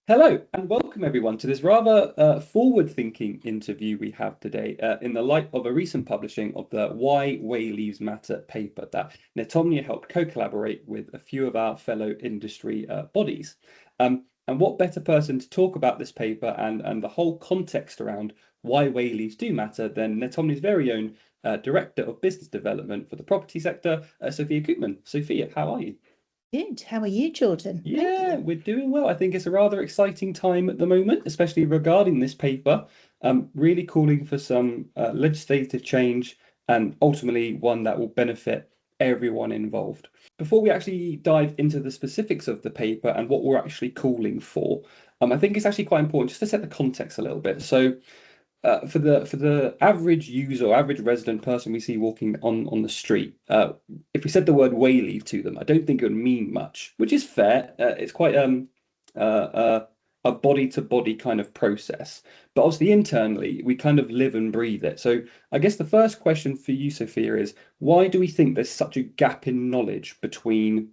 Hello and welcome everyone to this rather forward-thinking interview we have today in the light of a recent publishing of the Why Wayleaves Matter paper that Netomnia helped co-collaborate with a few of our fellow industry bodies. And what better person to talk about this paper and the whole context around why Wayleaves do matter than Netomnia's very own Director of Business Development for the property sector, Sophia Koopman. Sophia, how are you? Good. How are you, Jordan? Thank Yeah, you. we're doing well. I think it's a rather exciting time at the moment, especially regarding this paper. Really calling for some legislative change and ultimately one that will benefit everyone involved. Before we actually dive into the specifics of the paper and what we're actually calling for, I think it's actually quite important just to set the context a little bit. So for the average user, average resident person we see walking on the street, if we said the word wayleave to them, I don't think it would mean much, which is fair. It's quite uh, uh, a body to body kind of process, but obviously internally we kind of live and breathe it. So I guess the first question for you, Sophia, is why do we think there's such a gap in knowledge between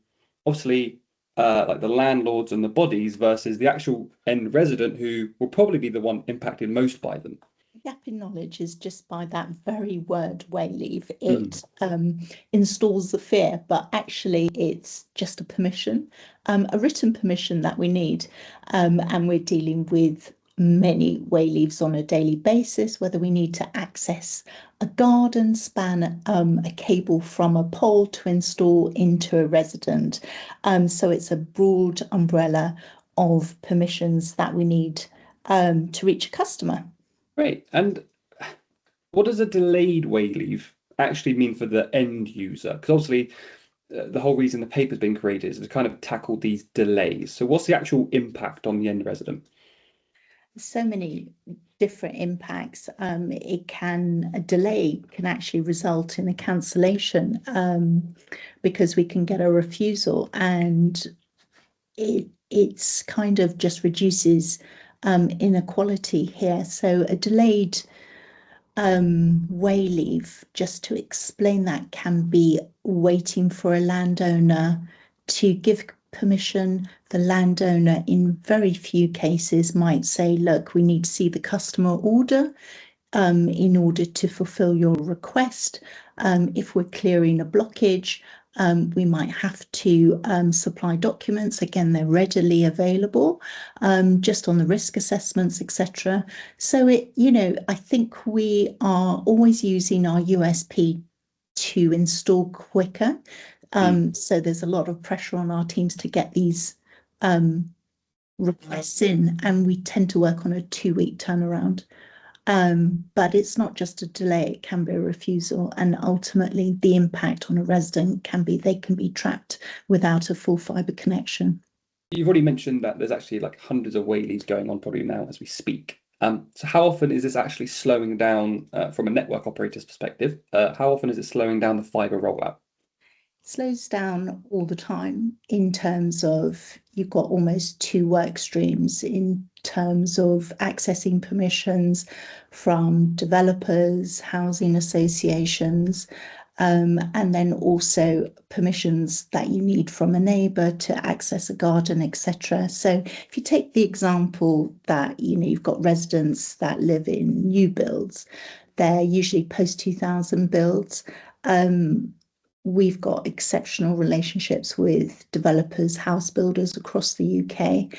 obviously like the landlords and the bodies versus the actual end resident who will probably be the one impacted most by them? Gap in knowledge is just by that very word, wayleave. Mm. It installs the fear, but actually it's just a permission, a written permission that we need. And we're dealing with many wayleaves on a daily basis, whether we need to access a garden, span a cable from a pole to install into a resident. So it's a broad umbrella of permissions that we need to reach a customer. Great. And what does a delayed wayleave actually mean for the end user? Because obviously, the whole reason the paper's been created is to kind of tackle these delays. So, what's the actual impact on the end resident? So many different impacts. A delay can actually result in a cancellation because we can get a refusal, and it's kind of just reduces inequality here. So a delayed way leave, just to explain that, can be waiting for a landowner to give permission. The landowner, in very few cases, might say, look, we need to see the customer order in order to fulfill your request. If we're clearing a blockage, we might have to supply documents. Again, they're readily available, just on the risk assessments, etc. So I think we are always using our USP to install quicker. Mm. So there's a lot of pressure on our teams to get these um, requests in, and we tend to work on a 2-week turnaround. But it's not just a delay, it can be a refusal. And ultimately, the impact on a resident can be they can be trapped without a full fibre connection. You've already mentioned that there's actually like hundreds of wayleaves going on probably now as we speak. So, how often is this actually slowing down from a network operator's perspective? How often is it slowing down the fiber rollout? Slows down all the time in terms of you've got almost two work streams in terms of accessing permissions from developers, housing associations, and then also permissions that you need from a neighbour to access a garden, etc. So if you take the example that you've got residents that live in new builds, they're usually post 2000 builds. Um, We've got exceptional relationships with developers, house builders across the UK.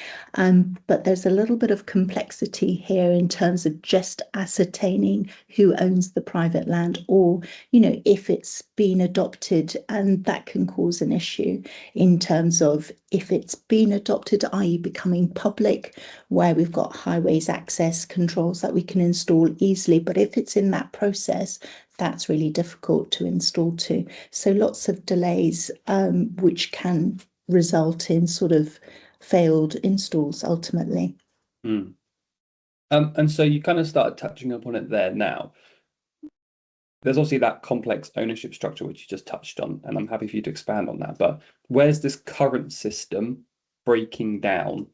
But there's a little bit of complexity here in terms of just ascertaining who owns the private land, or, if it's been adopted, and that can cause an issue in terms of if it's been adopted, i.e., becoming public, where we've got highways access controls that we can install easily. But if it's in that process, that's really difficult to install to. So lots of delays, which can result in sort of failed installs ultimately. Mm. And so you kind of started touching upon it there now. There's obviously that complex ownership structure which you just touched on, and I'm happy for you to expand on that. But where's this current system breaking down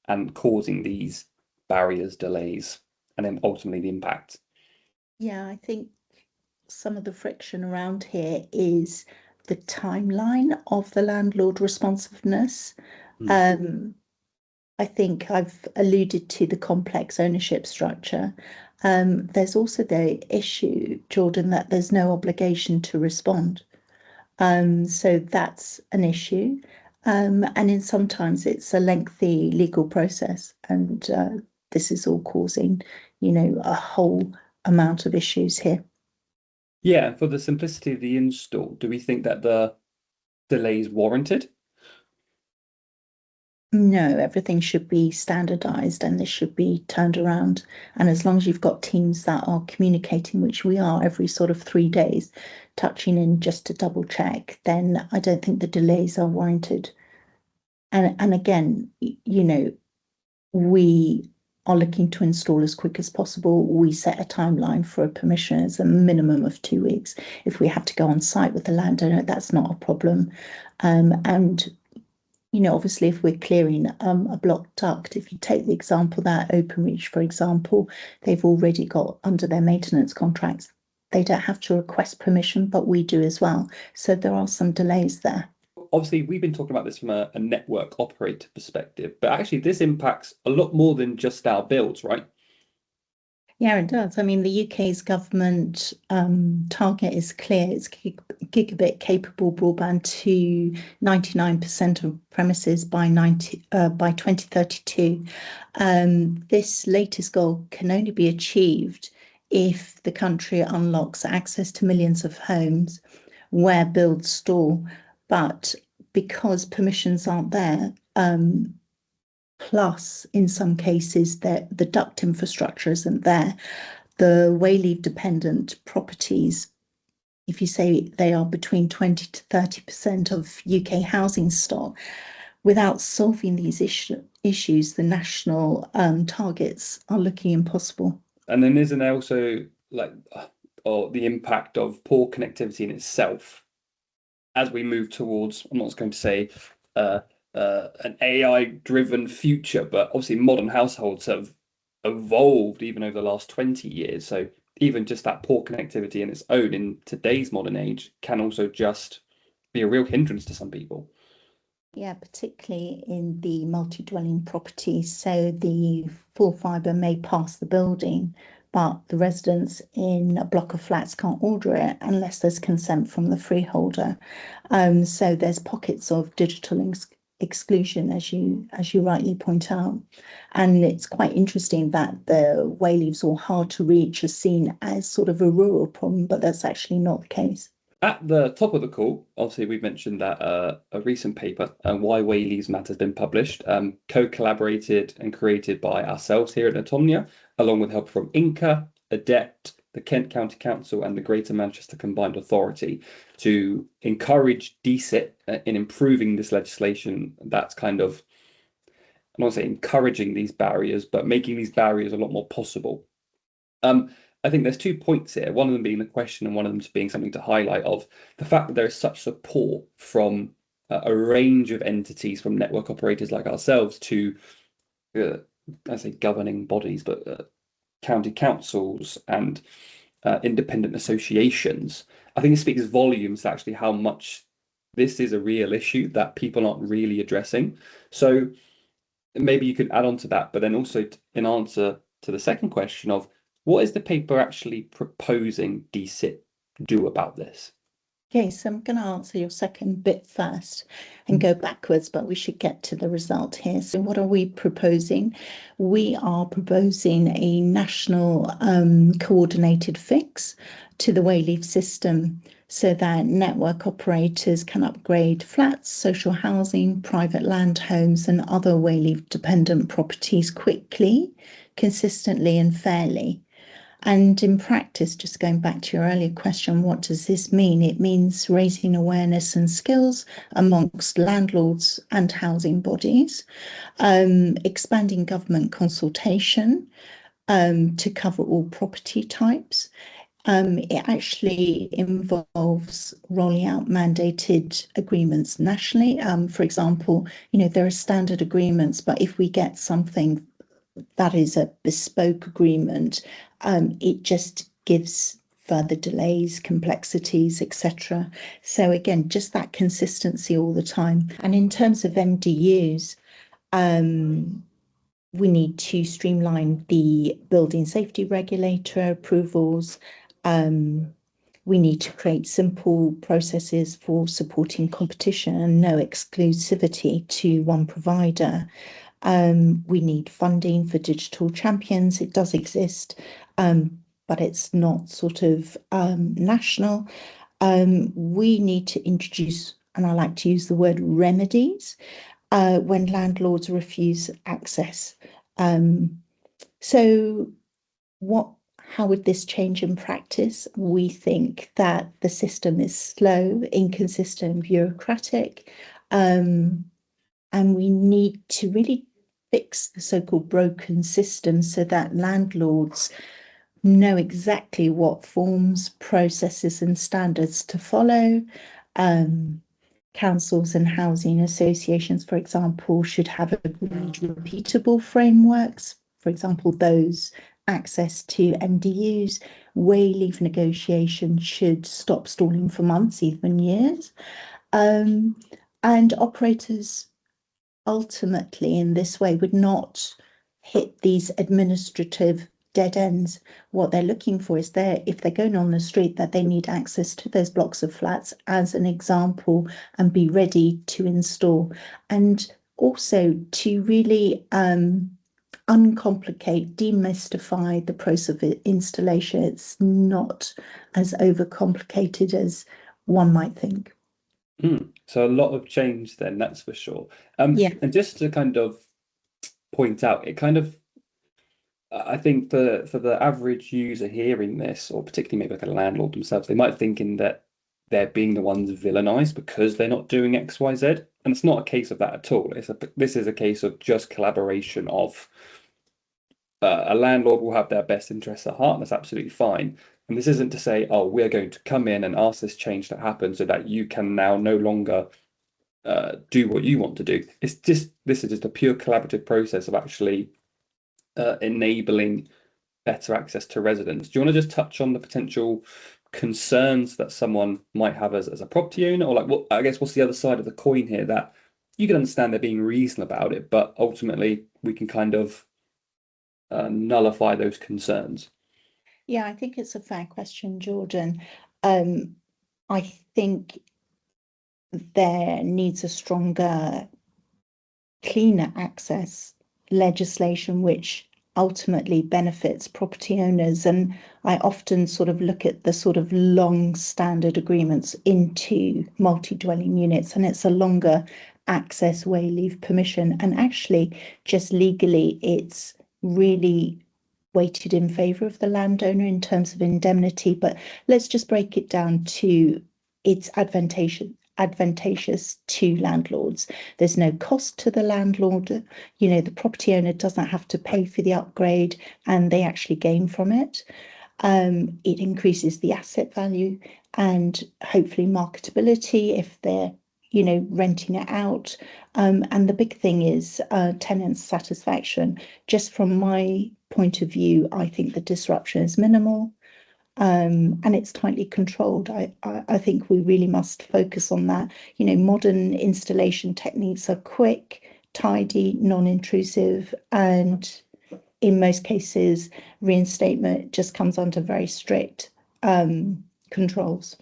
and causing these barriers, delays, and then ultimately the impact? Yeah, I think some of the friction around here is the timeline of the landlord responsiveness. Mm. Um, I think I've alluded to the complex ownership structure. There's also the issue, Jordan, that there's no obligation to respond. So that's an issue. And in sometimes it's a lengthy legal process, and this is all causing, a whole amount of issues here. Yeah, for the simplicity of the install, do we think that the delay is warranted? No, everything should be standardized and this should be turned around. And as long as you've got teams that are communicating, which we are every sort of 3 days, touching in just to double check, then I don't think the delays are warranted. And again, we are looking to install as quick as possible. We set a timeline for a permission as a minimum of 2 weeks. If we have to go on site with the landowner, that's not a problem. And obviously, if we're clearing a blocked duct, if you take the example that Openreach, for example, they've already got under their maintenance contracts, they don't have to request permission, but we do as well. So there are some delays there. Obviously, we've been talking about this from a network operator perspective, but actually, this impacts a lot more than just our builds, right? Yeah, it does. I mean, the UK's government target is clear. It's gigabit capable broadband to 99% of premises by 2032. This latest goal can only be achieved if the country unlocks access to millions of homes where builds stall. But because permissions aren't there, plus in some cases that the duct infrastructure isn't there, the Wayleave dependent properties, if you say they are between 20 to 30% of UK housing stock, without solving these issues, the national targets are looking impossible. And then isn't there also like or the impact of poor connectivity in itself as we move towards, I'm not going to say uh, an AI-driven future, but obviously modern households have evolved even over the last 20 years. So even just that poor connectivity in its own in today's modern age can also just be a real hindrance to some people. Yeah, particularly in the multi-dwelling properties. So the full fibre may pass the building, but the residents in a block of flats can't order it unless there's consent from the freeholder. So there's pockets of digital exclusion, as you rightly point out. And it's quite interesting that the Wayleaves or hard to reach are seen as sort of a rural problem, but that's actually not the case. At the top of the call, obviously, we've mentioned that a recent paper, Why Wayleaves Matter, has been published, co-collaborated and created by ourselves here at Atomnia, along with help from Inca, Adept, the Kent County Council, and the Greater Manchester Combined Authority to encourage DSIT in improving this legislation that's kind of, I'm not saying encouraging these barriers, but making these barriers a lot more possible. Um, I think there's 2 points here, one of them being the question and one of them being something to highlight of the fact that there is such support from a range of entities, from network operators like ourselves to, I say governing bodies, but county councils and independent associations. I think it speaks volumes to actually how much this is a real issue that people aren't really addressing. So maybe you could add on to that, but then also in answer to the second question of what is the paper actually proposing DSIT do about this? Okay, so I'm going to answer your second bit first and go backwards, but we should get to the result here. So what are we proposing? We are proposing a national coordinated fix to the Wayleave system so that network operators can upgrade flats, social housing, private land homes, and other Wayleave dependent properties quickly, consistently, and fairly. And in practice, just going back to your earlier question, what does this mean? It means raising awareness and skills amongst landlords and housing bodies, expanding government consultation to cover all property types. It actually involves rolling out mandated agreements nationally. For example, there are standard agreements, but if we get something that is a bespoke agreement, it just gives further delays, complexities, etc. So again, just that consistency all the time. And in terms of MDUs, We need to streamline the building safety regulator approvals. We need to create simple processes for supporting competition and no exclusivity to one provider. We need funding for digital champions. It does exist, but it's not sort of national. We need to introduce, and I like to use the word remedies, when landlords refuse access. So how would this change in practice? We think that the system is slow, inconsistent, bureaucratic, and we need to really fix the so-called broken system so that landlords know exactly what forms, processes, and standards to follow. Councils and housing associations, for example, should have agreed repeatable frameworks, for example, those access to MDUs. Wayleave negotiation should stop stalling for months, even years. And operators ultimately in this way would not hit these administrative dead ends. What they're looking for is if they're going on the street, that they need access to those blocks of flats as an example and be ready to install. And also to really uncomplicate, demystify the process of installation. It's not as overcomplicated as one might think. So a lot of change then, that's for sure. Yeah. And just to kind of point out, it kind of I think for the average user hearing this, or particularly maybe like a landlord themselves, they might thinking that they're being the ones villainized because they're not doing X, Y, Z. And it's not a case of that at all. This is a case of just collaboration of a landlord will have their best interests at heart, and that's absolutely fine. And this isn't to say, oh, we're going to come in and ask this change to happen so that you can now no longer do what you want to do. This is just a pure collaborative process of actually enabling better access to residents. Do you want to just touch on the potential concerns that someone might have as a property owner, or like what I guess what's the other side of the coin here that you can understand they're being reasonable about it, but ultimately we can kind of nullify those concerns? Yeah, I think it's a fair question, Jordan. Um, I think there needs a stronger, cleaner access legislation which ultimately benefits property owners. And I often sort of look at the sort of long standard agreements into multi-dwelling units, and it's a longer access way leave permission. And actually, just legally, it's really weighted in favour of the landowner in terms of indemnity. But let's just break it down to it's advantageous to landlords. There's no cost to the landlord. You know, the property owner doesn't have to pay for the upgrade and they actually gain from it. It increases the asset value and hopefully marketability if they're renting it out. And the big thing is tenant satisfaction. Just from my point of view, I think the disruption is minimal. And it's tightly controlled. I think we really must focus on that. Modern installation techniques are quick, tidy, non-intrusive, and in most cases, reinstatement just comes under very strict controls.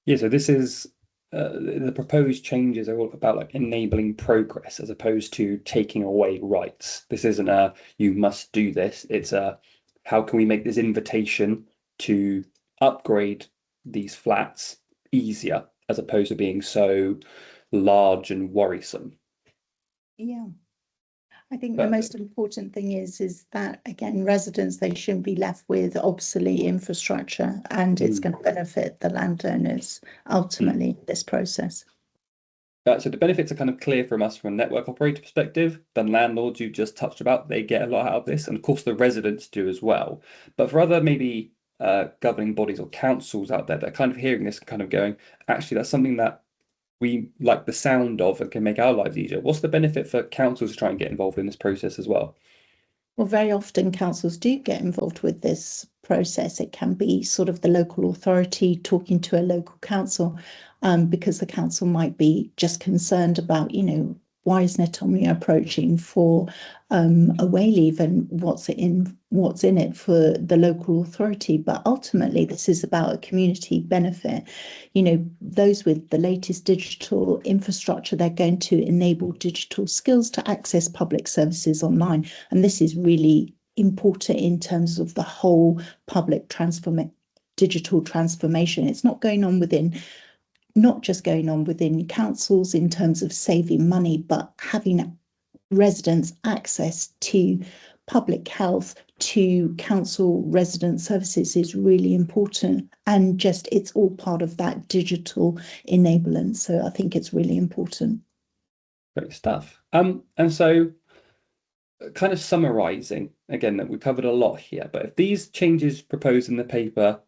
Yeah, so this is the proposed changes are all about like enabling progress as opposed to taking away rights. This isn't a you must do this. It's a how can we make this invitation to upgrade these flats easier as opposed to being so large and worrisome. Yeah. I think the most Perfect. important thing is that again, residents they shouldn't be left with obsolete infrastructure, and it's Mm. going to benefit the landowners Mm. ultimately in this process. So the benefits are kind of clear from us from a network operator perspective. The landlords you just touched about, they get a lot out of this, and of course the residents do as well. But for other maybe governing bodies or councils out there, they're kind of hearing this, kind of going, actually, that's something that we like the sound of and can make our lives easier. What's the benefit for councils to try and get involved in this process as well? Well, very often councils do get involved with this process. It can be sort of the local authority talking to a local council, because the council might be just concerned about, why isn't autonomy approaching for a Wayleave, and what's in it for the local authority? But ultimately, this is about a community benefit. Those with the latest digital infrastructure, they're going to enable digital skills to access public services online. And this is really important in terms of the whole digital transformation. It's not just going on within councils in terms of saving money, but having residents access to public health, to council resident services is really important. And just it's all part of that digital enablement. So I think it's really important. Great stuff. And so kind of summarizing again that we covered a lot here, but if these changes proposed in the paper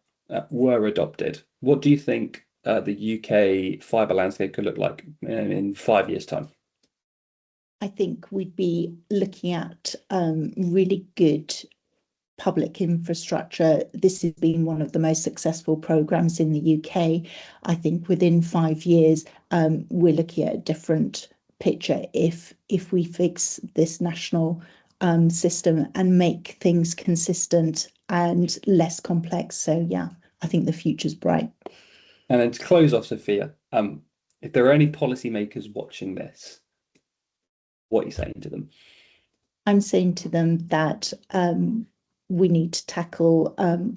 were adopted, what do you think the UK fibre landscape could look like in 5 years' time? I think we'd be looking at really good public infrastructure. This has been one of the most successful programs in the UK. I think within 5 years, we're looking at a different picture if we fix this national system and make things consistent and less complex. So yeah, I think the future's bright. And then to close off, Sophia, if there are any policymakers watching this, what are you saying to them? I'm saying to them that we need to tackle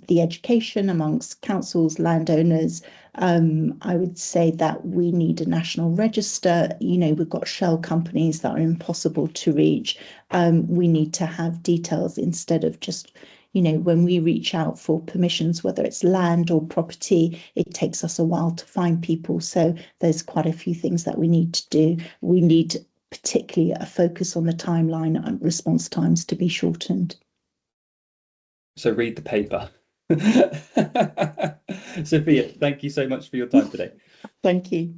the education amongst councils, landowners. I would say that we need a national register. We've got shell companies that are impossible to reach. We need to have details instead of just, when we reach out for permissions, whether it's land or property, it takes us a while to find people. So there's quite a few things that we need to do. We need particularly a focus on the timeline and response times to be shortened. So read the paper. Sophia, thank you so much for your time today. Thank you.